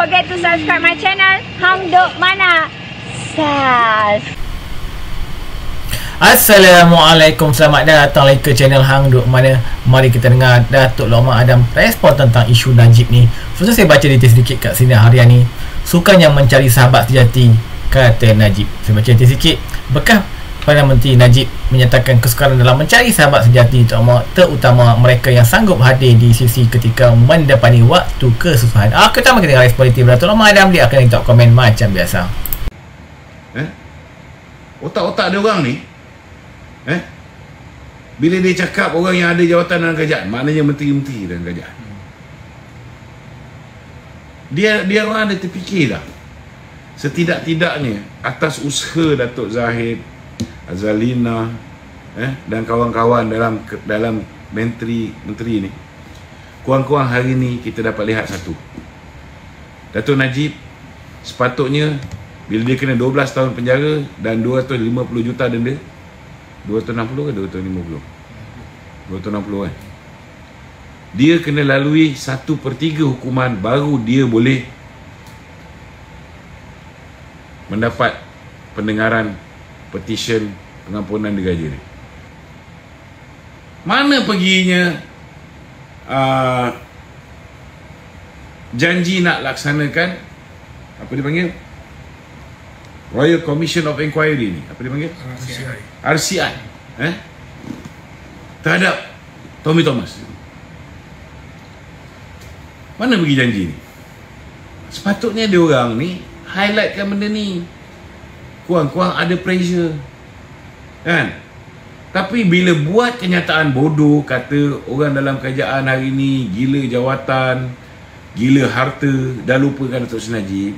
forget to subscribe my channel Hang Duk Mana. Sas. Assalamualaikum, selamat datang lagi ke channel Hang Duk Mana. Mari kita dengar Datuk Lokman Adam respon tentang isu Najib ni. First saya baca detail sedikit kat sini harian ni. Sukan yang mencari sahabat sejati, kata Najib. Saya baca detail sikit. Bekas Perdana Menteri Najib menyatakan kesukaran dalam mencari sahabat sejati, terutama mereka yang sanggup hadir di sisi ketika mendapati waktu kesusahan. Pertama kita dengar respon detail Datuk Lokman Adam. Dia akan letak komen macam biasa. Otak-otak dia orang ni, bila dia cakap orang yang ada jawatan dalam kerajaan, maknanya menteri-menteri dalam kerajaan, dia orang ada terfikir dah. Setidak-tidaknya atas usaha Datuk Zahid, Azalina dan kawan-kawan dalam menteri ni, kurang-kurang hari ni kita dapat lihat satu. Datuk Najib sepatutnya bila dia kena 12 tahun penjara dan 250 juta denda, 260 ke 250? 260 kan? Dia kena lalui 1/3 hukuman baru dia boleh mendapat pendengaran petisyen pengampunan diraja ni. Mana perginya janji nak laksanakan apa dia panggil, Royal Commission of Inquiry ni, apa dia panggil? RCI. Terhadap Tommy Thomas. Mana pergi janji ni? Sepatutnya dia orang ni highlightkan benda ni. Kurang-kurang ada pressure, kan? Tapi bila buat kenyataan bodoh, kata orang dalam kerajaan hari ni gila jawatan, gila harta, dah lupakan Datuk Seri Najib.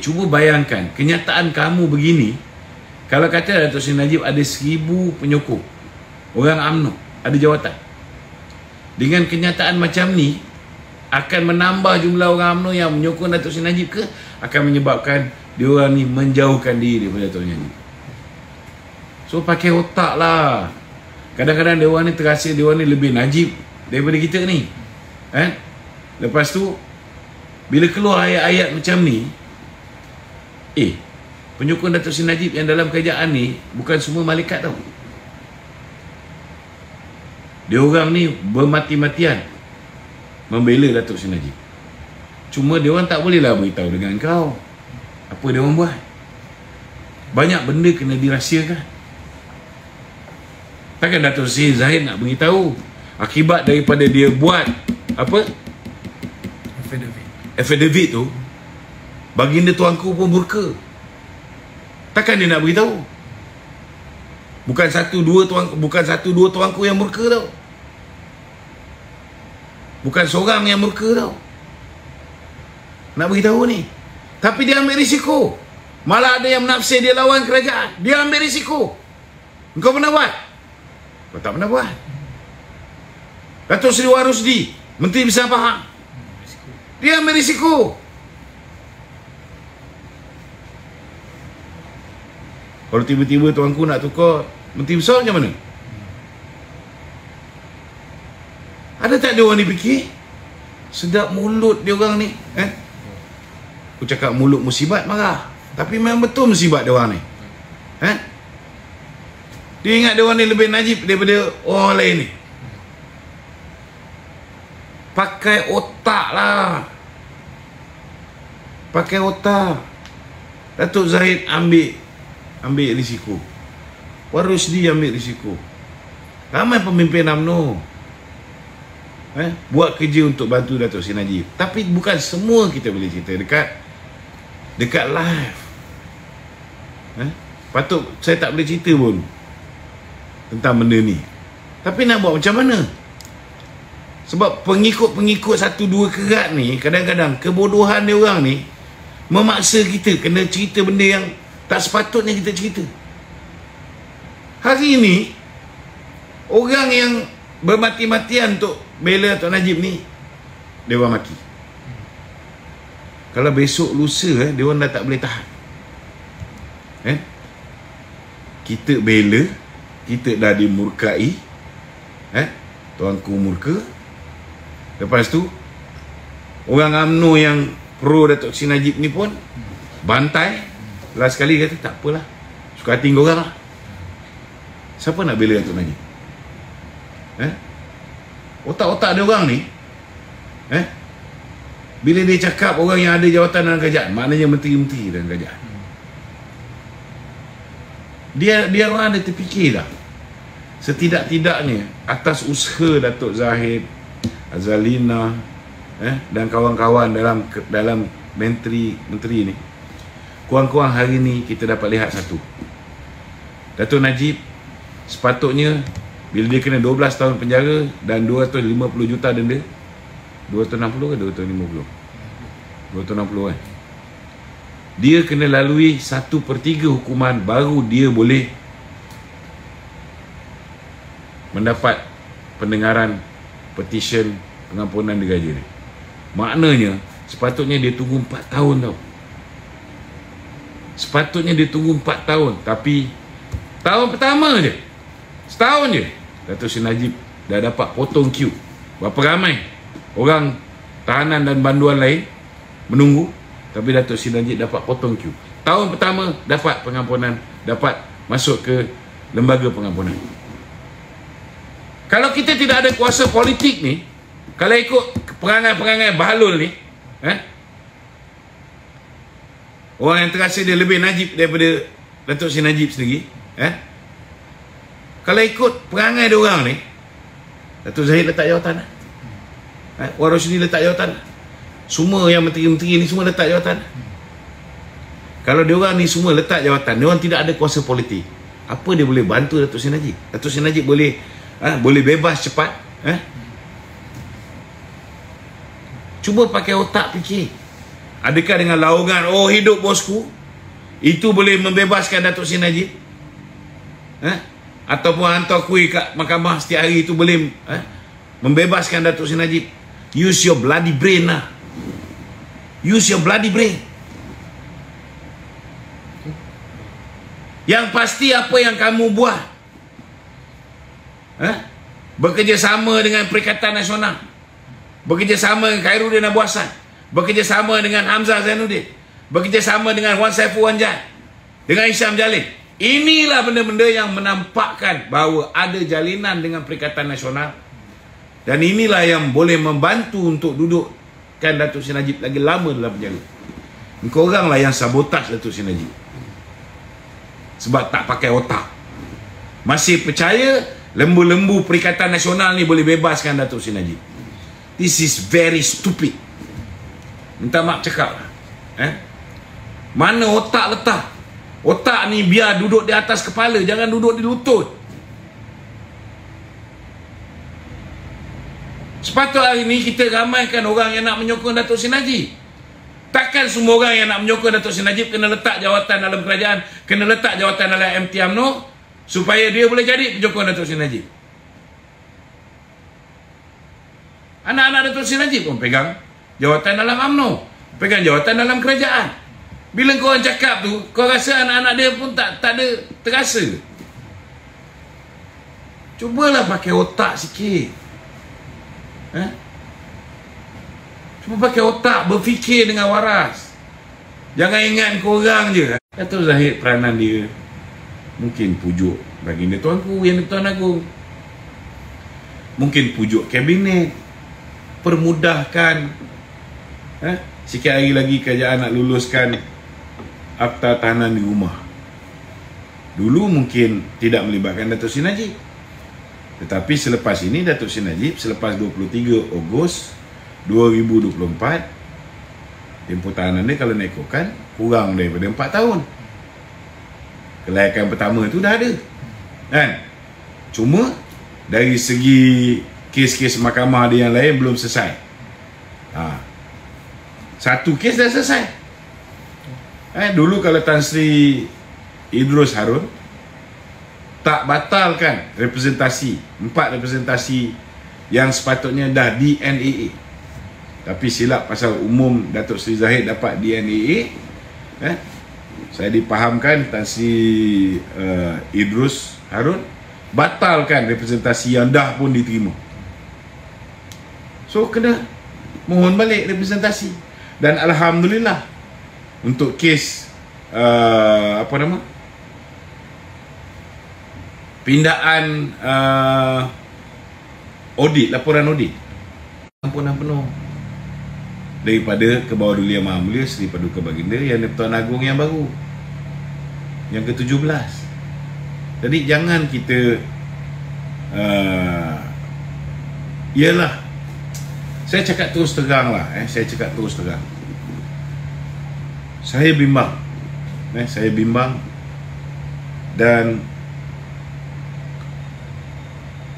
Cuba bayangkan kenyataan kamu begini. Kalau kata Datuk Seri Najib ada 1000 penyokong, orang UMNO ada jawatan, dengan kenyataan macam ni, akan menambah jumlah orang UMNO yang menyokong Datuk Seri Najib ke akan menyebabkan dia orang ni menjauhkan diri daripada Datuk Seri Najib? So pakai otak lah. Kadang-kadang dia orang ni terasa dia orang ni lebih Najib daripada kita ni, Lepas tu bila keluar ayat-ayat macam ni, penyokong Datuk Seri Najib yang dalam kerajaan ni bukan semua malaikat tau. Dia orang ni bermati-matian membela Datuk Seri Najib. Cuma dia orang tak bolehlah beritahu dengan kau apa dia orang buat. Banyak benda kena dirahsiakan. Takkan Datuk Seri Zahid nak beritahu akibat daripada dia buat apa? Affidavit tu, baginda tuanku pun murka. Takkan dia nak beritahu? Bukan satu dua tuanku yang murka tau. Bukan seorang yang murka tau. Nak beritahu ni. Tapi dia ambil risiko. Malah ada yang menafsir dia lawan kerajaan. Dia ambil risiko. Engkau pernah buat? Kau tak pernah buat. Datuk Seri Warusdi, Menteri Besar Pahang, dia ambil risiko. Kalau tiba-tiba tuanku nak tukar Menteri Besar macam mana? Ada tak dia orang ni fikir? Sedap mulut dia orang ni, Aku cakap mulut musibat marah, tapi memang betul musibat dia orang ni, Dia ingat dia orang ni lebih Najib daripada orang lain ni. Pakai otak lah. Pakai otak. Datuk Zahid ambil risiko. Warusdi ambil risiko. Ramai pemimpin UMNO buat kerja untuk bantu Datuk Seri Najib. Tapi bukan semua kita boleh cerita dekat live. Patut saya tak boleh cerita pun tentang benda ni. Tapi nak buat macam mana? Sebab pengikut-pengikut 1-2 kerat ni, kadang-kadang kebodohan dia orang ni memaksa kita kena cerita benda yang tak sepatutnya kita cerita. Hari ni orang yang bermati-matian untuk bela Datuk Najib ni, dia orang maki. Kalau besok lusa dia orang dah tak boleh tahan. Kita bela, kita dah dimurkai, tuanku murka. Lepas tu Orang UMNO yang pro Datuk Seri Najib ni pun bantai. Last sekali kata tak apalah, suka hati korang lah. Siapa nak bela Datuk Najib? Otak-otak dia orang ni, bila dia cakap orang yang ada jawatan dalam kerajaan, maknanya menteri-menteri dalam kerajaan. Dia orang ada terfikir dah. Setidak-tidaknya atas usaha Datuk Zahid, Azalina dan kawan-kawan dalam menteri ni, kurang-kurang hari ni kita dapat lihat satu. Datuk Najib sepatutnya bila dia kena 12 tahun penjara dan 250 juta denda, 260 ke 250? 260 kan? Dia kena lalui 1/3 hukuman baru dia boleh mendapat pendengaran petisyen pengampunan diraja ni. Maknanya sepatutnya dia tunggu 4 tahun tau. Sepatutnya dia tunggu 4 tahun. Tapi tahun pertama je, setahun je, Datuk Seri Najib dah dapat potong queue. Berapa ramai orang tahanan dan banduan lain menunggu, tapi Datuk Seri Najib dapat potong queue. Tahun pertama dapat pengampunan, dapat masuk ke lembaga pengampunan. Kalau kita tidak ada kuasa politik ni, kalau ikut perangai-perangai bahalul ni, orang yang terasa dia lebih Najib daripada Datuk Seri Najib sendiri, kalau ikut perangai dia orang ni, Datuk Zahid letak jawatan, Wan Roshni letak jawatan, semua yang menteri-menteri ni semua letak jawatan. Kalau dia orang ni semua letak jawatan, dia orang tidak ada kuasa politik, apa dia boleh bantu Datuk Seri Najib? Datuk Seri Najib boleh bebas cepat. Cuba pakai otak fikir. Adakah dengan laungan "oh hidup bosku" itu boleh membebaskan Datuk Seri Najib? Ataupun hantar kuih kat mahkamah setiap hari itu boleh membebaskan Datuk Seri Najib? Use your bloody brain lah. Use your bloody brain. Yang pasti apa yang kamu buat, bekerjasama dengan Perikatan Nasional, bekerjasama dengan Khairuddin Abu Hassan, bekerjasama dengan Hamzah Zainuddin, bekerjasama dengan Wan Saiful Wan Jai, dengan Hisham Jalil. Inilah benda-benda yang menampakkan bahawa ada jalinan dengan Perikatan Nasional, dan inilah yang boleh membantu untuk dudukkan Datuk Seri Najib lagi lama dalam penjara. Korang lah yang sabotaj Datuk Seri Najib sebab tak pakai otak. Masih percaya lembu-lembu Perikatan Nasional ni boleh bebaskan Datuk Seri Najib. This is very stupid. Minta maaf cakap lah. Mana otak letak? Otak ni biar duduk di atas kepala, jangan duduk di lutut. Sepatutnya hari ni kita ramaikan orang yang nak menyokong Datuk Seri Najib. Takkan semua orang yang nak menyokong Datuk Seri Najib kena letak jawatan dalam kerajaan, kena letak jawatan dalam MT UMNO supaya dia boleh jadi penyokong Datuk Seri Najib. Anak-anak Datuk Seri Najib pun pegang jawatan dalam UMNO, pegang jawatan dalam kerajaan. Bila korang cakap tu, kau rasa anak-anak dia pun tak ada terasa. Cubalah pakai otak sikit. Cuba pakai otak, berfikir dengan waras. Jangan ingat korang je. Datuk Zahid peranan dia mungkin pujuk baginda tuanku yang Tuan Agong, mungkin pujuk kabinet, permudahkan. Sikit hari lagi kerajaan nak luluskan akta tahanan di rumah. Dulu mungkin tidak melibatkan Datuk Seri Najib, tetapi selepas ini Datuk Seri Najib, selepas 23 Ogos 2024, tempoh tahanan dia kalau nak ikutkan kurang daripada 4 tahun. Kelayakan pertama tu dah ada, kan? Cuma dari segi kes-kes mahkamah dia yang lain belum selesai. Satu kes dah selesai. Dulu kalau Tan Sri Idrus Harun tak batalkan representasi, 4 representasi yang sepatutnya dah DNAA, tapi silap pasal umum Datuk Seri Zahid dapat DNAA, saya dipahamkan Tan Sri Idrus Harun batalkan representasi yang dah pun diterima. So kena mohon balik representasi. Dan alhamdulillah untuk kes pindaan audit, laporan audit ampunan penuh daripada Kebawah Yang Maha Mulia Seri Paduka Baginda Yang di-Pertuan Agong yang baru, yang ke-17. Jadi jangan kita ialah, saya cakap terus terang lah, saya cakap terus terang, saya bimbang, saya bimbang, dan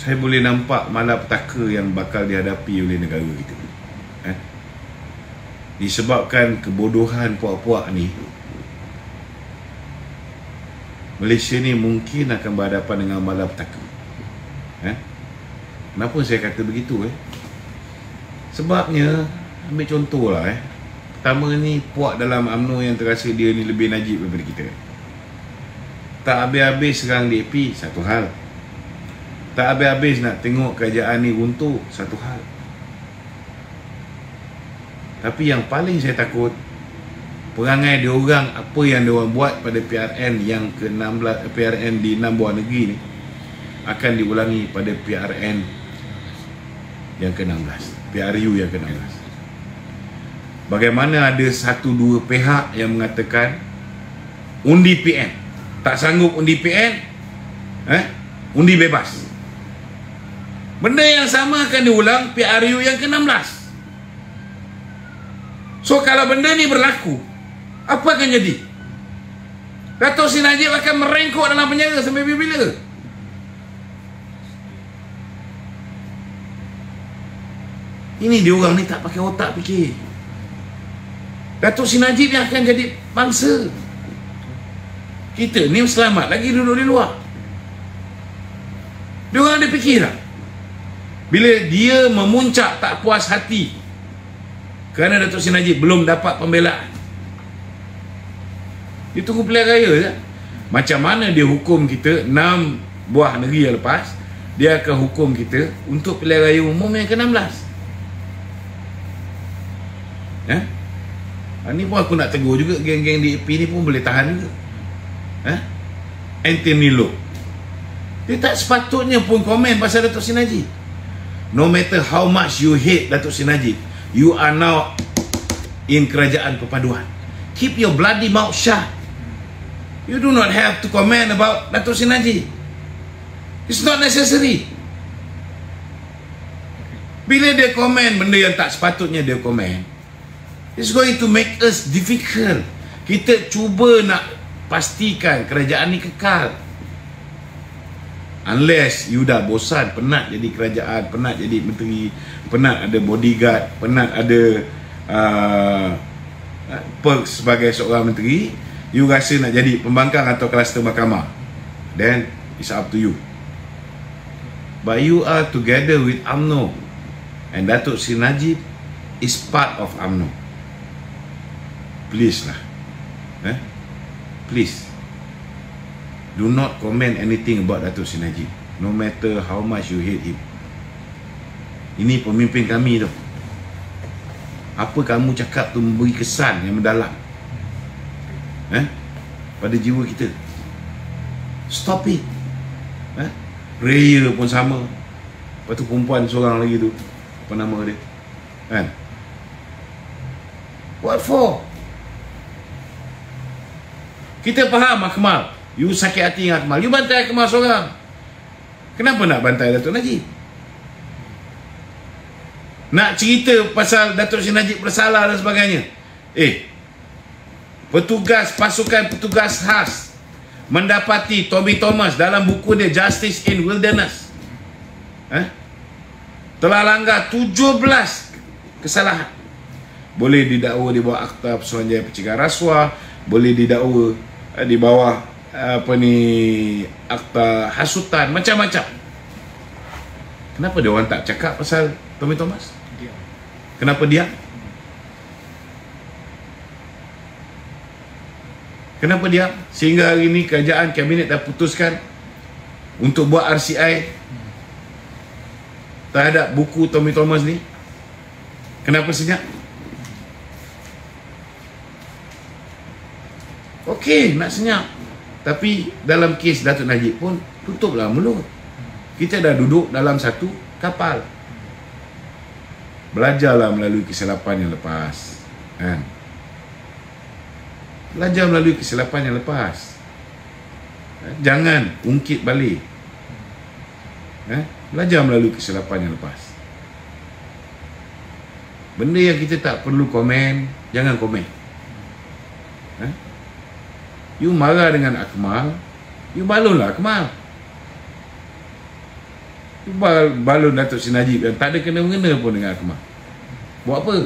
saya boleh nampak malapetaka yang bakal dihadapi oleh negara kita, disebabkan kebodohan puak-puak ni. Malaysia ni mungkin akan berhadapan dengan malapetaka. Kenapa saya kata begitu? Sebabnya, ambil contoh lah. Pertama ni, puak dalam UMNO yang terasa dia ni lebih najib daripada kita. Tak habis-habis serang DAP, satu hal. Tak habis-habis nak tengok kerajaan ni runtuh, satu hal. Tapi yang paling saya takut, perangai diorang, apa yang diorang buat pada PRN yang ke-16, PRN di 6 buah negeri ni, akan diulangi pada PRN yang ke-16, PRU yang ke-16. Bagaimana ada 1-2 pihak yang mengatakan undi PN, tak sanggup undi PN, undi bebas. Benda yang sama akan diulang PRU yang ke-16. So kalau benda ni berlaku, apa akan jadi? Dato' Seri Najib akan merengkuk dalam penjara sampai bila? Ini dia orang ni tak pakai otak fikir. Dato' Seri Najib yang akan jadi bangsa. Kita ni selamat lagi duduk di luar. Dia orang ada fikir tak? Bila dia memuncak tak puas hati kerana Dato' Seri Najib belum dapat pembelaan, dia tunggu pilihan raya je. Macam mana dia hukum kita 6 buah negeri yang lepas, dia akan hukum kita untuk pilihan raya umum yang ke-16. Ni pun aku nak tegur juga, geng-geng DAP ni pun boleh tahan juga. Anthony Loke, dia tak sepatutnya pun komen pasal Dato' Seri Najib. No matter how much you hate Dato' Seri Najib, you are now in Kerajaan Perpaduan. Keep your bloody mouth shut. You do not have to comment about Dato' Seri Najib. It's not necessary. Bila dia komen benda yang tak sepatutnya dia komen, it's going to make us difficult. Kita cuba nak pastikan kerajaan ni kekal. Unless you dah bosan, penat jadi kerajaan, penat jadi menteri, penat ada bodyguard, penat ada perks sebagai seorang menteri, you rasa nak jadi pembangkang atau kluster mahkamah, then it's up to you. But you are together with UMNO, and Dato' Seri Najib is part of UMNO. Please lah, please do not comment anything about Dato' Seri Najib, no matter how much you hate him. Ini pemimpin kami tu. Apa kamu cakap tu memberi kesan yang mendalam pada jiwa kita. Stop it. Raya pun sama. Lepas tu perempuan seorang lagi tu, apa nama dia, what for? Kita faham Akmal, you sakit hati dengan Akmal, you bantai Akmal seorang. Kenapa nak bantai Dato' Najib? Nak cerita pasal Dato' Seri Najib bersalah dan sebagainya. Petugas, pasukan petugas khas mendapati Tommy Thomas dalam buku dia Justice in Wilderness telah langgar 17 kesalahan. Boleh didakwa di bawah Akta Pesuruhanjaya Pencegahan Rasuah, boleh didakwa di bawah Akta Hasutan, macam-macam. Kenapa dia orang tak cakap pasal Tommy Thomas? Kenapa dia? Kenapa dia? Sehingga hari ini kerajaan kabinet dah putuskan untuk buat RCI terhadap buku Tommy Thomas ni. Kenapa senyap? Okey, nak senyap. Tapi dalam kes Datuk Najib pun, tutuplah mulut. Kita dah duduk dalam satu kapal. Belajarlah melalui kesilapan yang lepas. Kan? Belajar melalui kesilapan yang lepas. Jangan ungkit balik. Belajar melalui kesilapan yang lepas. Benda yang kita tak perlu komen, jangan komen. You marah dengan Akmal, you balonlah Akmal. You balon Datuk Seri Najib yang tak ada kena-mengena pun dengan Akmal. Buat apa?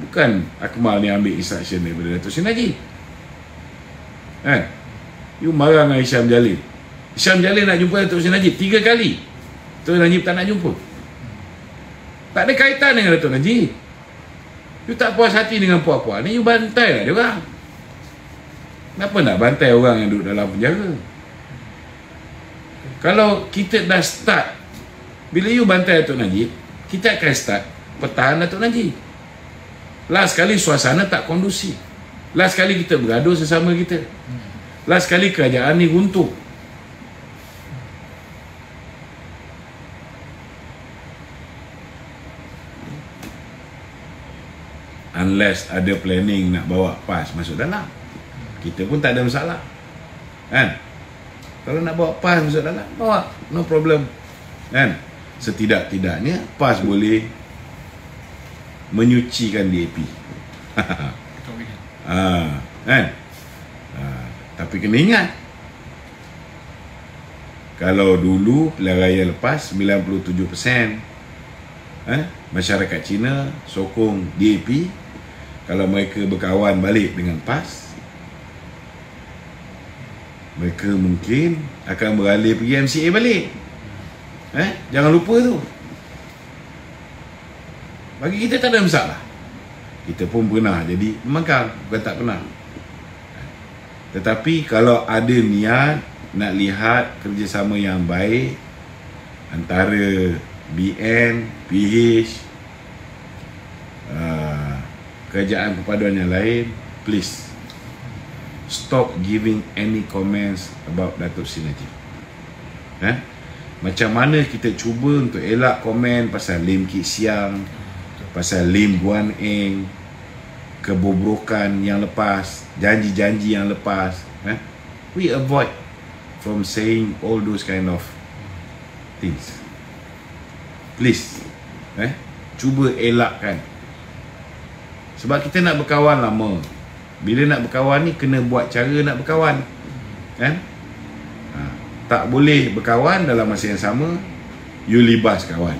Bukan Akmal ni ambil instruction daripada Datuk Seri Najib. You marah dengan Hisham Jalil. Hisham Jalil nak jumpa Datuk Seri Najib 3 kali. Datuk Najib tak nak jumpa. Tak ada kaitan dengan Datuk Najib. You tak puas hati dengan puak-puak ni, you bantai lah dia orang. Kenapa nak bantai orang yang duduk dalam penjara? Kalau kita dah start, bila you bantai Datuk Najib, kita akan start pertahan Datuk Najib. Last kali suasana tak kondusif. Last kali kita bergaduh sesama kita. Last kali kerajaan ni runtuh. Unless ada planning nak bawa PAS masuk dalam, kita pun tak ada masalah. Kan? Kalau nak bawa PAS masuk dalam, bawa, no problem. Kan? Setidak-tidaknya PAS boleh menyucikan DAP. Kan? Tapi kena ingat, kalau dulu pilihan raya lepas 97% masyarakat Cina sokong DAP, kalau mereka berkawan balik dengan PAS, mereka mungkin akan beralih pergi MCA balik. Jangan lupa tu. Bagi kita tak ada masalah. Kita pun pernah jadi pembangkang, bukan tak pernah. Tetapi kalau ada niat nak lihat kerjasama yang baik antara BN, PH, kerajaan perpaduan yang lain, please stop giving any comments about Datuk Seri Najib. Macam mana kita cuba untuk elak komen pasal Lim Kit Siang, pasal Lim Guan Eng, kebobrokan yang lepas, janji-janji yang lepas, we avoid from saying all those kind of things. Please, cuba elakkan. Sebab kita nak berkawan lama. Bila nak berkawan ni, kena buat cara nak berkawan. Tak boleh berkawan dalam masa yang sama you libas kawan.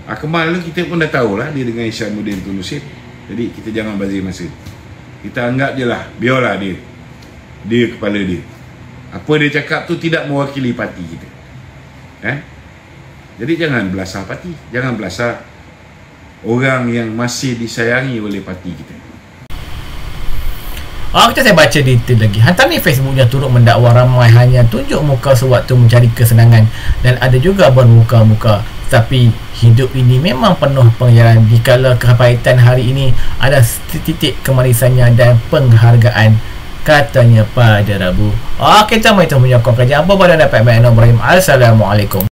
Akmal tu kita pun dah tahulah, dia dengan Isyamuddin Tun Nusib. Jadi kita jangan bazir masa. Kita anggap je lah, biarlah dia. Dia kepala dia. Apa dia cakap tu tidak mewakili parti kita. Jadi jangan belasah parti, jangan belasah orang yang masih disayangi oleh parti kita. Kita saya baca detail lagi. Hantaran Facebooknya turut mendakwa ramai hanya tunjuk muka sewaktu mencari kesenangan, dan ada juga bermuka-muka. Tapi hidup ini memang penuh pengejaran. Dikala kehebaitan hari ini ada titik kemarisannya dan penghargaan, katanya pada Rabu. Kita mahu itu menyokong kerja apa pada dapat Ibrahim. Assalamualaikum.